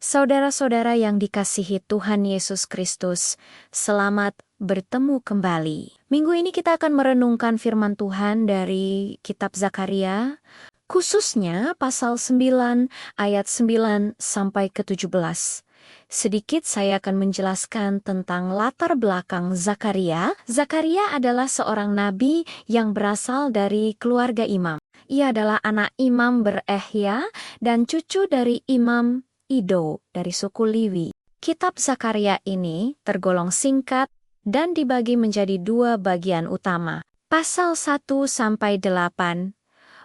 Saudara-saudara yang dikasihi Tuhan Yesus Kristus, selamat bertemu kembali. Minggu ini kita akan merenungkan firman Tuhan dari kitab Zakaria, khususnya pasal 9 ayat 9 sampai ke-17. Sedikit saya akan menjelaskan tentang latar belakang Zakaria. Zakaria adalah seorang nabi yang berasal dari keluarga imam. Ia adalah anak Imam Berehya dan cucu dari Imam Ido dari suku Lewi. Kitab Zakaria ini tergolong singkat dan dibagi menjadi dua bagian utama. Pasal 1 sampai 8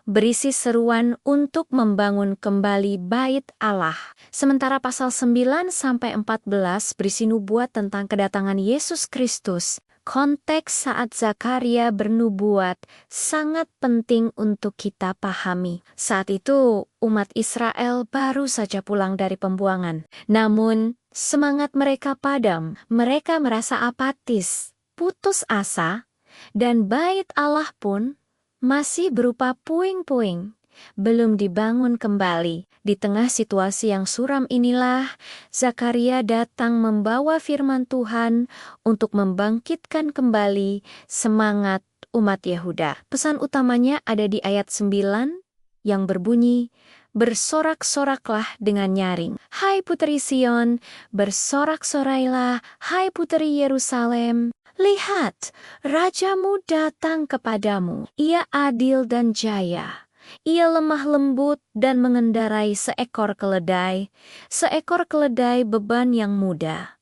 berisi seruan untuk membangun kembali bait Allah. Sementara pasal 9 sampai 14 berisi nubuat tentang kedatangan Yesus Kristus. Konteks saat Zakaria bernubuat sangat penting untuk kita pahami. Saat itu, umat Israel baru saja pulang dari pembuangan. Namun, semangat mereka padam. Mereka merasa apatis, putus asa, dan bait Allah pun masih berupa puing-puing, belum dibangun kembali. Di tengah situasi yang suram inilah, Zakaria datang membawa firman Tuhan untuk membangkitkan kembali semangat umat Yehuda. Pesan utamanya ada di ayat 9 yang berbunyi, "Bersorak-soraklah dengan nyaring. Hai puteri Sion, bersorak-sorailah, hai puteri Yerusalem. Lihat, rajamu datang kepadamu. Ia adil dan jaya. Ia lemah lembut dan mengendarai seekor keledai beban yang muda."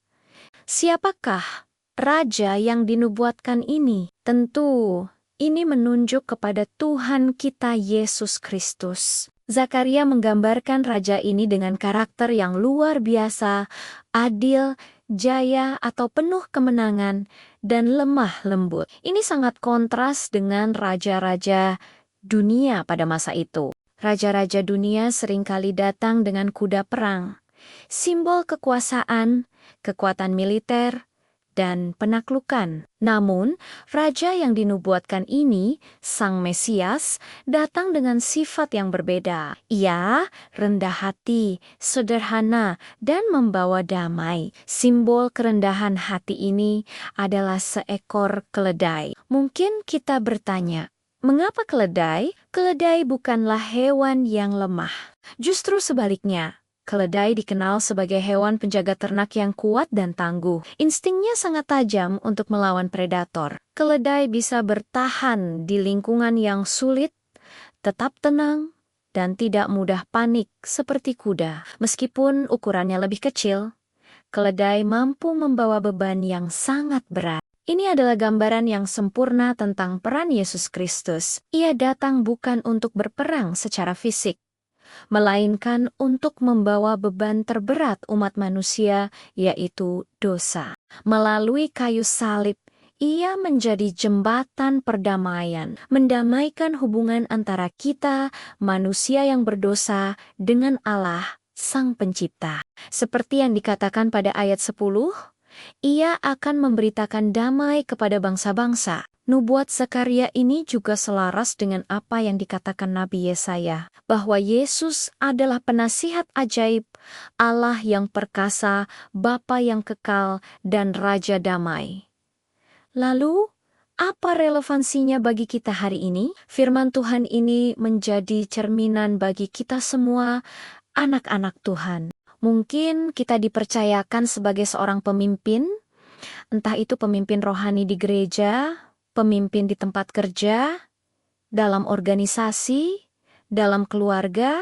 Siapakah raja yang dinubuatkan ini? Tentu, ini menunjuk kepada Tuhan kita Yesus Kristus. Zakaria menggambarkan raja ini dengan karakter yang luar biasa, adil, jaya atau penuh kemenangan, dan lemah lembut. Ini sangat kontras dengan raja-raja dunia pada masa itu. Raja-raja dunia seringkali datang dengan kuda perang, simbol kekuasaan, kekuatan militer, dan penaklukan. Namun, raja yang dinubuatkan ini, Sang Mesias, datang dengan sifat yang berbeda. Ia rendah hati, sederhana, dan membawa damai. Simbol kerendahan hati ini adalah seekor keledai. Mungkin kita bertanya, mengapa keledai? Keledai bukanlah hewan yang lemah. Justru sebaliknya, keledai dikenal sebagai hewan penjaga ternak yang kuat dan tangguh. Instingnya sangat tajam untuk melawan predator. Keledai bisa bertahan di lingkungan yang sulit, tetap tenang, dan tidak mudah panik seperti kuda. Meskipun ukurannya lebih kecil, keledai mampu membawa beban yang sangat berat. Ini adalah gambaran yang sempurna tentang peran Yesus Kristus. Ia datang bukan untuk berperang secara fisik, melainkan untuk membawa beban terberat umat manusia, yaitu dosa. Melalui kayu salib, ia menjadi jembatan perdamaian, mendamaikan hubungan antara kita, manusia yang berdosa, dengan Allah, Sang Pencipta. Seperti yang dikatakan pada ayat 10, ia akan memberitakan damai kepada bangsa-bangsa. Nubuat Zakaria ini juga selaras dengan apa yang dikatakan Nabi Yesaya, bahwa Yesus adalah penasihat ajaib, Allah yang perkasa, Bapa yang kekal, dan Raja damai. Lalu, apa relevansinya bagi kita hari ini? Firman Tuhan ini menjadi cerminan bagi kita semua, anak-anak Tuhan. Mungkin kita dipercayakan sebagai seorang pemimpin, entah itu pemimpin rohani di gereja, pemimpin di tempat kerja, dalam organisasi, dalam keluarga,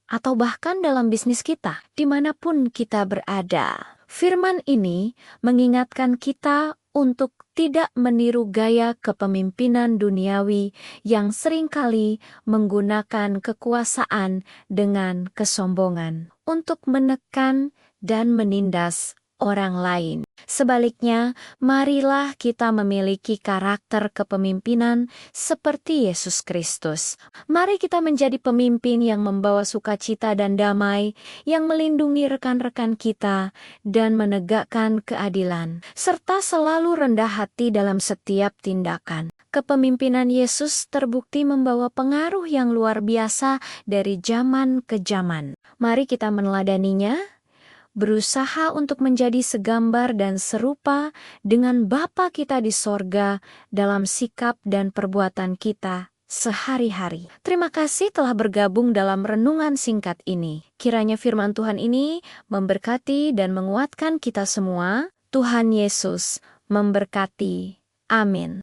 atau bahkan dalam bisnis kita, dimanapun kita berada. Firman ini mengingatkan kita untuk tidak meniru gaya kepemimpinan duniawi yang seringkali menggunakan kekuasaan dengan kesombongan untuk menekan dan menindas orang lain. Sebaliknya, marilah kita memiliki karakter kepemimpinan seperti Yesus Kristus. Mari kita menjadi pemimpin yang membawa sukacita dan damai, yang melindungi rekan-rekan kita, dan menegakkan keadilan, serta selalu rendah hati dalam setiap tindakan. Kepemimpinan Yesus terbukti membawa pengaruh yang luar biasa dari zaman ke zaman. Mari kita meneladaninya, berusaha untuk menjadi segambar dan serupa dengan Bapa kita di sorga dalam sikap dan perbuatan kita sehari-hari. Terima kasih telah bergabung dalam renungan singkat ini. Kiranya firman Tuhan ini memberkati dan menguatkan kita semua. Tuhan Yesus memberkati. Amin.